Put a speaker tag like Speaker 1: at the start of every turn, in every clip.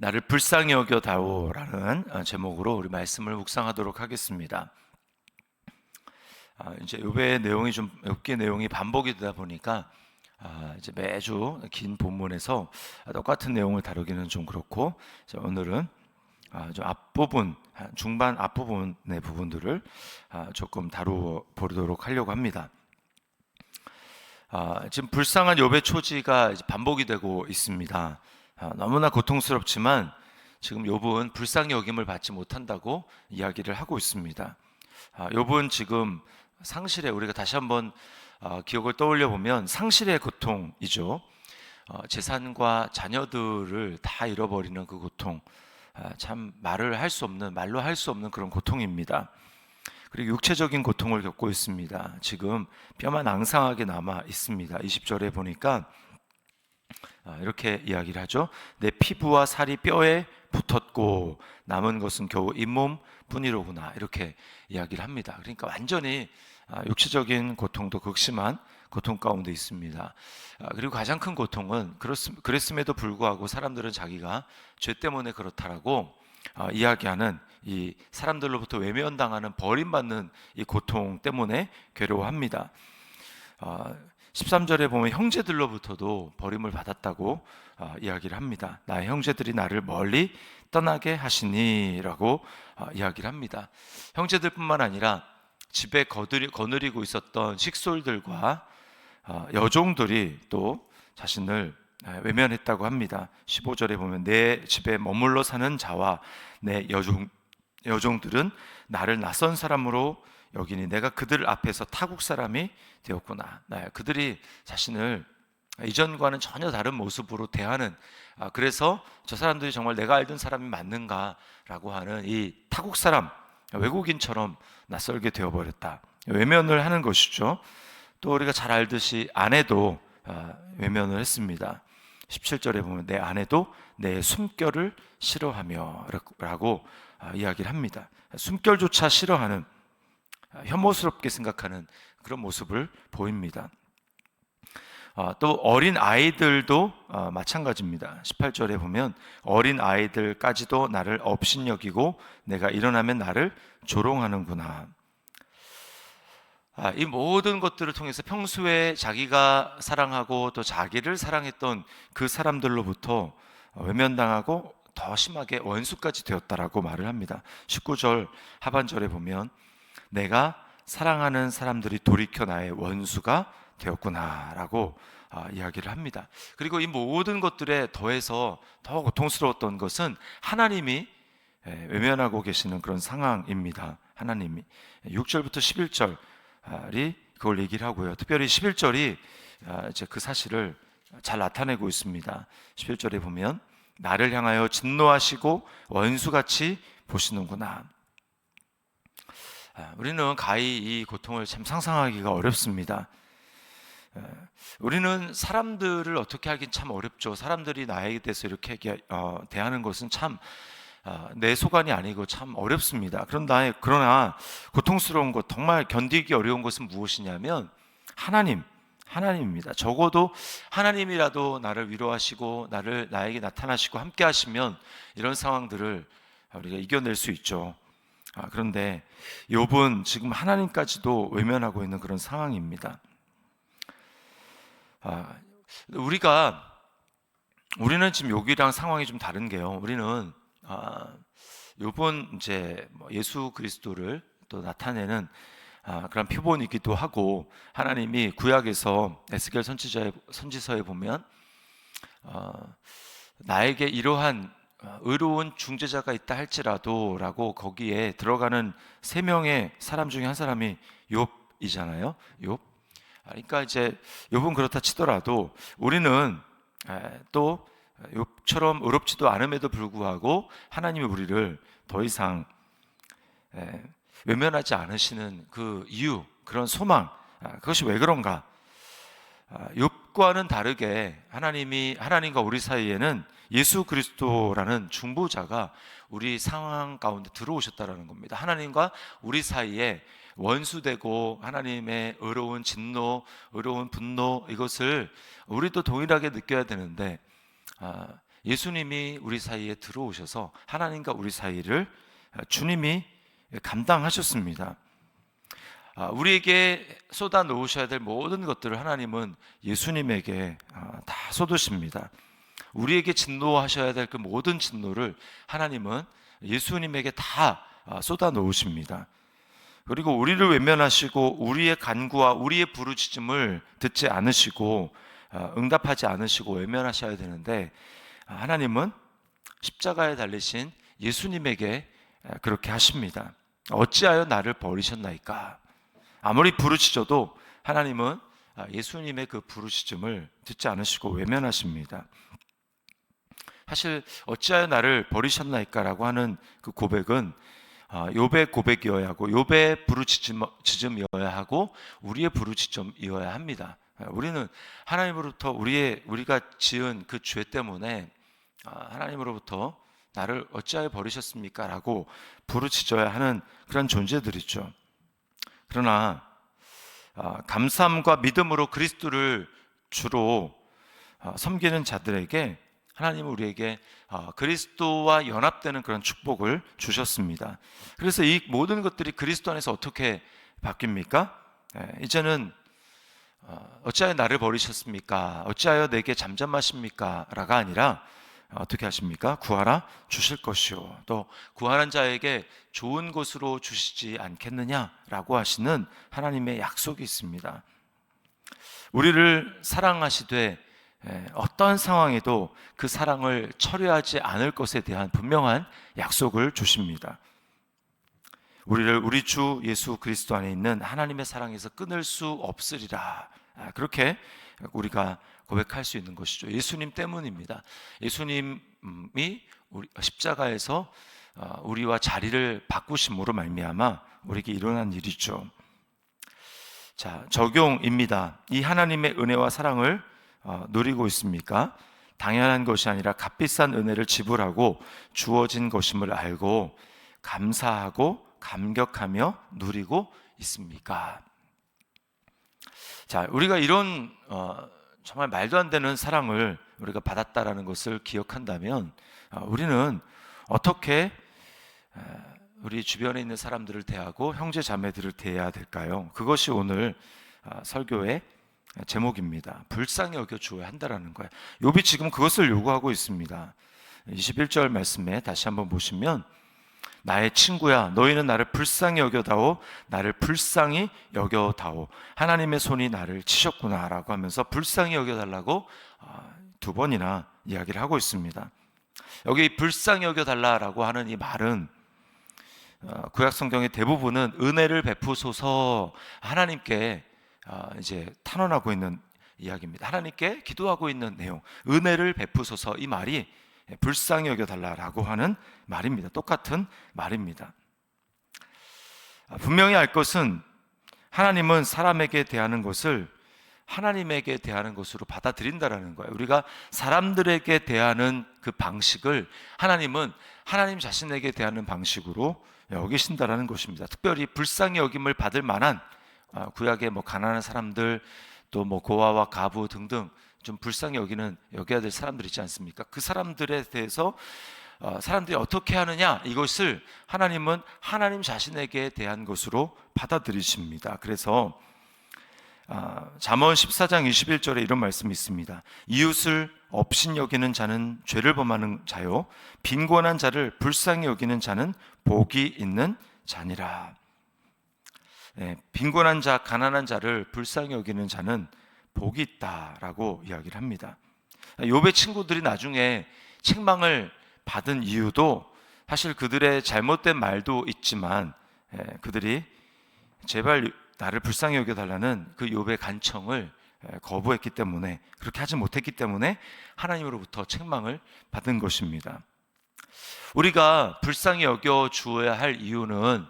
Speaker 1: 나를 불쌍히 여겨다오라는 제목으로 우리 말씀을 묵상하도록 하겠습니다. 이제 욥의 내용이 좀 욥기의 내용이 반복이 되다 보니까 이제 매주 긴 본문에서 똑같은 내용을 다루기는 좀 그렇고, 오늘은 좀 앞부분, 중반 앞부분의 부분들을 조금 다루어 보도록 하려고 합니다. 지금 불쌍한 욥의 초지가 이제 반복이 되고 있습니다. 너무나 고통스럽지만 지금 욥은 불쌍히 여김을 받지 못한다고 이야기를 하고 있습니다. 욥은 지금 상실에, 우리가 다시 한번 기억을 떠올려 보면 상실의 고통이죠. 재산과 자녀들을 다 잃어버리는 그 고통, 참 말로 할 수 없는 그런 고통입니다. 그리고 육체적인 고통을 겪고 있습니다. 지금 뼈만 앙상하게 남아 있습니다. 20절에 보니까 이렇게 이야기를 하죠. 내 피부와 살이 뼈에 붙었고 남은 것은 겨우 잇몸 뿐이로구나, 이렇게 이야기를 합니다. 그러니까 완전히 육체적인 고통도 극심한 고통 가운데 있습니다. 그리고 가장 큰 고통은 그랬음에도 불구하고 사람들은 자기가 죄 때문에 그렇다라고 이야기하는, 이 사람들로부터 외면당하는, 버림받는 이 고통 때문에 괴로워합니다. 13절에 보면 형제들로부터도 버림을 받았다고 이야기를 합니다. 나의 형제들이 나를 멀리 떠나게 하시니라고 이야기를 합니다. 형제들뿐만 아니라 집에 거느리고 있었던 식솔들과 여종들이 또 자신을 외면했다고 합니다. 15절에 보면 내 집에 머물러 사는 자와 내 여종들은 나를 낯선 사람으로 여기니 내가 그들 앞에서 타국 사람이 되었구나. 그들이 자신을 이전과는 전혀 다른 모습으로 대하는, 그래서 저 사람들이 정말 내가 알던 사람이 맞는가라고 하는 이 타국 사람, 외국인처럼 낯설게 되어버렸다. 외면을 하는 것이죠. 또 우리가 잘 알듯이 아내도 외면을 했습니다. 17절에 보면 내 아내도 내 숨결을 싫어하며 라고 이야기를 합니다. 숨결조차 싫어하는, 혐오스럽게 생각하는 그런 모습을 보입니다. 또 어린 아이들도 마찬가지입니다. 18절에 보면 어린 아이들까지도 나를 업신여기고 내가 일어나면 나를 조롱하는구나. 이 모든 것들을 통해서 평소에 자기가 사랑하고 또 자기를 사랑했던 그 사람들로부터 외면당하고 더 심하게 원수까지 되었다라고 말을 합니다. 19절 하반절에 보면 내가 사랑하는 사람들이 돌이켜 나의 원수가 되었구나라고 이야기를 합니다. 그리고 이 모든 것들에 더해서 더 고통스러웠던 것은 하나님이 외면하고 계시는 그런 상황입니다. 하나님이 6절부터 11절이 그걸 얘기를 하고요. 특별히 11절이 이제 그 사실을 잘 나타내고 있습니다. 11절에 보면 나를 향하여 진노하시고 원수같이 보시는구나. 우리는 가히 이 고통을 참 상상하기가 어렵습니다. 우리는 사람들을 어떻게 하긴 참 어렵죠. 사람들이 나에 대해서 이렇게 대하는 것은 참 내 소관이 아니고 참 어렵습니다. 그러나 고통스러운 것, 정말 견디기 어려운 것은 무엇이냐면 하나님입니다. 적어도 하나님이라도 나를 위로하시고 나에게 나타나시고 함께 하시면 이런 상황들을 우리가 이겨낼 수 있죠. 그런데 욥은 지금 하나님까지도 외면하고 있는 그런 상황입니다. 우리는 지금 욥이랑 상황이 좀 다른 게요. 우리는 욥은 이제 예수 그리스도를 또 나타내는 그런 표본이기도 하고, 하나님이 구약에서 에스겔 선지서에 보면 나에게 이러한 의로운 중재자가 있다 할지라도 라고 거기에 들어가는 세 명의 사람 중에 한 사람이 욥이잖아요. 욥. 그러니까 이제 욥은 그렇다 치더라도 우리는 또 욥처럼 의롭지도 않음에도 불구하고 하나님이 우리를 더 이상 외면하지 않으시는 그 이유, 그런 소망, 그것이 왜 그런가? 욥과는 다르게 하나님과 우리 사이에는 예수 그리스도라는 중보자가 우리 상황 가운데 들어오셨다라는 겁니다. 하나님과 우리 사이에 원수되고 하나님의 의로운 진노, 의로운 분노, 이것을 우리도 동일하게 느껴야 되는데 예수님이 우리 사이에 들어오셔서 하나님과 우리 사이를 주님이 감당하셨습니다. 우리에게 쏟아 놓으셔야 될 모든 것들을 하나님은 예수님에게 다 쏟으십니다. 우리에게 진노하셔야 될 그 모든 진노를 하나님은 예수님에게 다 쏟아 놓으십니다. 그리고 우리를 외면하시고 우리의 간구와 우리의 부르짖음을 듣지 않으시고 응답하지 않으시고 외면하셔야 되는데, 하나님은 십자가에 달리신 예수님에게 그렇게 하십니다. 어찌하여 나를 버리셨나이까? 아무리 부르짖어도 하나님은 예수님의 그 부르짖음을 듣지 않으시고 외면하십니다. 사실 어찌하여 나를 버리셨나이까라고 하는 그 고백은 욥의 고백이어야 하고 욥의 부르짖음이어야 하고 우리의 부르짖음이어야 합니다. 우리는 하나님으로부터 우리가 지은 그 죄 때문에 하나님으로부터 나를 어찌하여 버리셨습니까? 라고 부르짖어야 하는 그런 존재들이죠. 그러나 감사함과 믿음으로 그리스도를 주로 섬기는 자들에게 하나님은 우리에게 그리스도와 연합되는 그런 축복을 주셨습니다. 그래서 이 모든 것들이 그리스도 안에서 어떻게 바뀝니까? 이제는 어찌하여 나를 버리셨습니까? 어찌하여 내게 잠잠하십니까? 라가 아니라 어떻게 하십니까? 구하라 주실 것이요, 또 구하는 자에게 좋은 것으로 주시지 않겠느냐라고 하시는 하나님의 약속이 있습니다. 우리를 사랑하시되 어떤 상황에도 그 사랑을 철회하지 않을 것에 대한 분명한 약속을 주십니다. 우리를 우리 주 예수 그리스도 안에 있는 하나님의 사랑에서 끊을 수 없으리라, 그렇게 우리가 고백할 수 있는 것이죠. 예수님 때문입니다. 예수님이 십자가에서 우리와 자리를 바꾸심으로 말미암아 우리에게 일어난 일이죠. 자, 적용입니다. 이 하나님의 은혜와 사랑을 누리고 있습니까? 당연한 것이 아니라 값비싼 은혜를 지불하고 주어진 것임을 알고 감사하고 감격하며 누리고 있습니까? 자, 우리가 이런 정말 말도 안 되는 사랑을 우리가 받았다라는 것을 기억한다면 우리는 어떻게 우리 주변에 있는 사람들을 대하고 형제 자매들을 대해야 될까요? 그것이 오늘 설교의 제목입니다. 불쌍히 여겨 주어야 한다라는 거예요. 욥이 지금 그것을 요구하고 있습니다. 21절 말씀에 다시 한번 보시면, 나의 친구야, 너희는 나를 불쌍히 여겨다오, 나를 불쌍히 여겨다오. 하나님의 손이 나를 치셨구나 라고 하면서 불쌍히 여겨달라고 두 번이나 이야기를 하고 있습니다. 여기 불쌍히 여겨달라고 하는 이 말은 구약 성경의 대부분은 은혜를 베푸소서, 하나님께 이제 탄원하고 있는 이야기입니다. 하나님께 기도하고 있는 내용, 은혜를 베푸소서, 이 말이 불쌍히 여겨달라고 하는 말입니다. 똑같은 말입니다. 분명히 알 것은 하나님은 사람에게 대하는 것을 하나님에게 대하는 것으로 받아들인다라는 거예요. 우리가 사람들에게 대하는 그 방식을 하나님은 하나님 자신에게 대하는 방식으로 여기신다라는 것입니다. 특별히 불쌍히 여김을 받을 만한 구약의 가난한 사람들, 또 고아와 가부 등등 좀 불쌍히 여겨야 될 사람들 있지 않습니까? 그 사람들에 대해서 사람들이 어떻게 하느냐, 이것을 하나님은 하나님 자신에게 대한 것으로 받아들이십니다. 그래서 잠언 14장 21절에 이런 말씀이 있습니다. 이웃을 업신 여기는 자는 죄를 범하는 자요, 빈곤한 자를 불쌍히 여기는 자는 복이 있는 자니라. 빈곤한 자, 가난한 자를 불쌍히 여기는 자는 복이 있다라고 이야기를 합니다. 욥의 친구들이 나중에 책망을 받은 이유도 사실 그들의 잘못된 말도 있지만, 그들이 제발 나를 불쌍히 여겨달라는 그 욥의 간청을 거부했기 때문에, 그렇게 하지 못했기 때문에 하나님으로부터 책망을 받은 것입니다. 우리가 불쌍히 여겨 주어야 할 이유는,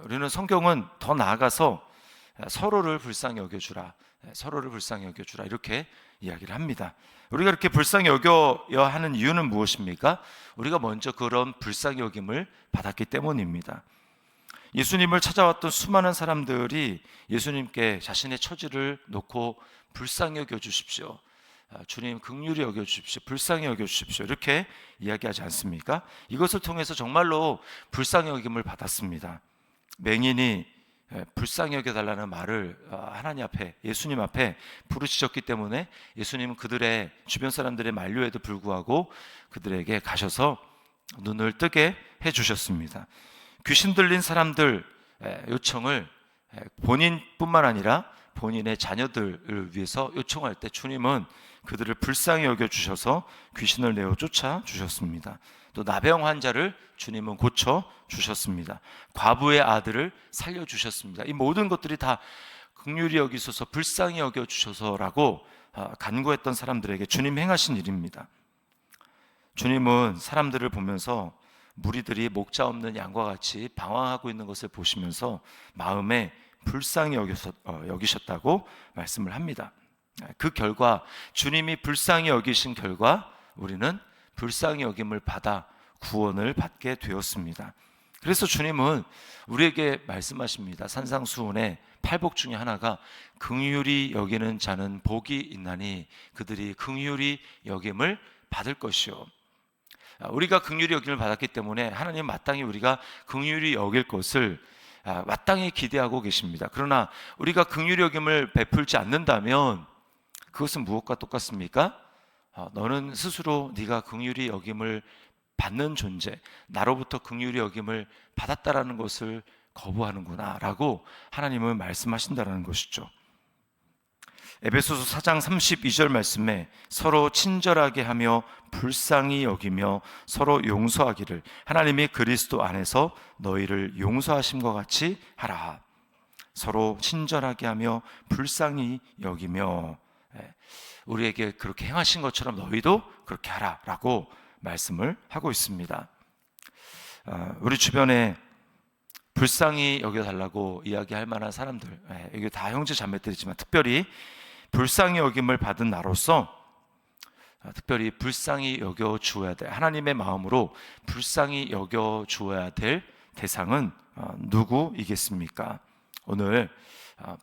Speaker 1: 우리는 성경은 더 나아가서 서로를 불쌍히 여겨주라, 서로를 불쌍히 여겨주라, 이렇게 이야기를 합니다. 우리가 이렇게 불쌍히 여겨야 하는 이유는 무엇입니까? 우리가 먼저 그런 불쌍히 여김을 받았기 때문입니다. 예수님을 찾아왔던 수많은 사람들이 예수님께 자신의 처지를 놓고 불쌍히 여겨 주십시오, 주님 긍휼히 여겨주십시오, 불쌍히 여겨주십시오 이렇게 이야기하지 않습니까? 이것을 통해서 정말로 불쌍히 여김을 받았습니다. 맹인이 불쌍히 여겨달라는 말을 하나님 앞에, 예수님 앞에 부르짖었기 때문에 예수님은 그들의 주변 사람들의 만류에도 불구하고 그들에게 가셔서 눈을 뜨게 해주셨습니다. 귀신 들린 사람들 요청을 본인뿐만 아니라 본인의 자녀들을 위해서 요청할 때 주님은 그들을 불쌍히 여겨주셔서 귀신을 내어 쫓아 주셨습니다. 또 나병 환자를 주님은 고쳐 주셨습니다. 과부의 아들을 살려주셨습니다. 이 모든 것들이 다 긍휼히 여기소서, 불쌍히 여겨주셔서라고 간구했던 사람들에게 주님 행하신 일입니다. 주님은 사람들을 보면서 무리들이 목자 없는 양과 같이 방황하고 있는 것을 보시면서 마음에 불쌍히 여기셨다고 말씀을 합니다. 그 결과, 주님이 불쌍히 여기신 결과 우리는 불쌍히 여김을 받아 구원을 받게 되었습니다. 그래서 주님은 우리에게 말씀하십니다. 산상수훈의 팔복 중에 하나가 긍휼히 여기는 자는 복이 있나니 그들이 긍휼히 여김을 받을 것이요. 우리가 긍휼히 여김을 받았기 때문에 하나님 마땅히 우리가 긍휼히 여길 것을 마땅히 기대하고 계십니다. 그러나 우리가 긍휼히 여김을 베풀지 않는다면 그것은 무엇과 똑같습니까? 너는 스스로 네가 긍휼히 여김을 받는 존재, 나로부터 긍휼히 여김을 받았다라는 것을 거부하는구나 라고 하나님은 말씀하신다는 것이죠. 에베소서 4장 32절 말씀에 서로 친절하게 하며 불쌍히 여기며 서로 용서하기를 하나님이 그리스도 안에서 너희를 용서하심과 같이 하라. 서로 친절하게 하며 불쌍히 여기며 우리에게 그렇게 행하신 것처럼 너희도 그렇게 하라 라고 말씀을 하고 있습니다. 우리 주변에 불쌍히 여겨달라고 이야기할 만한 사람들, 이게 다 형제 자매들이지만 특별히 불쌍히 여김을 받은 나로서 특별히 불쌍히 여겨주어야 될, 하나님의 마음으로 불쌍히 여겨주어야 될 대상은 누구이겠습니까? 오늘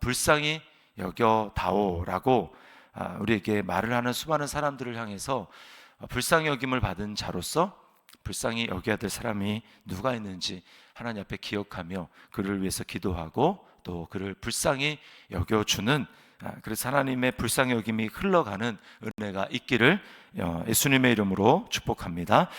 Speaker 1: 불쌍히 여겨다오라고 우리에게 말을 하는 수많은 사람들을 향해서 불쌍히 여김을 받은 자로서 불쌍히 여겨야 될 사람이 누가 있는지 하나님 앞에 기억하며 그를 위해서 기도하고 또 그를 불쌍히 여겨주는, 그래서 하나님의 불쌍히 여김이 흘러가는 은혜가 있기를 예수님의 이름으로 축복합니다.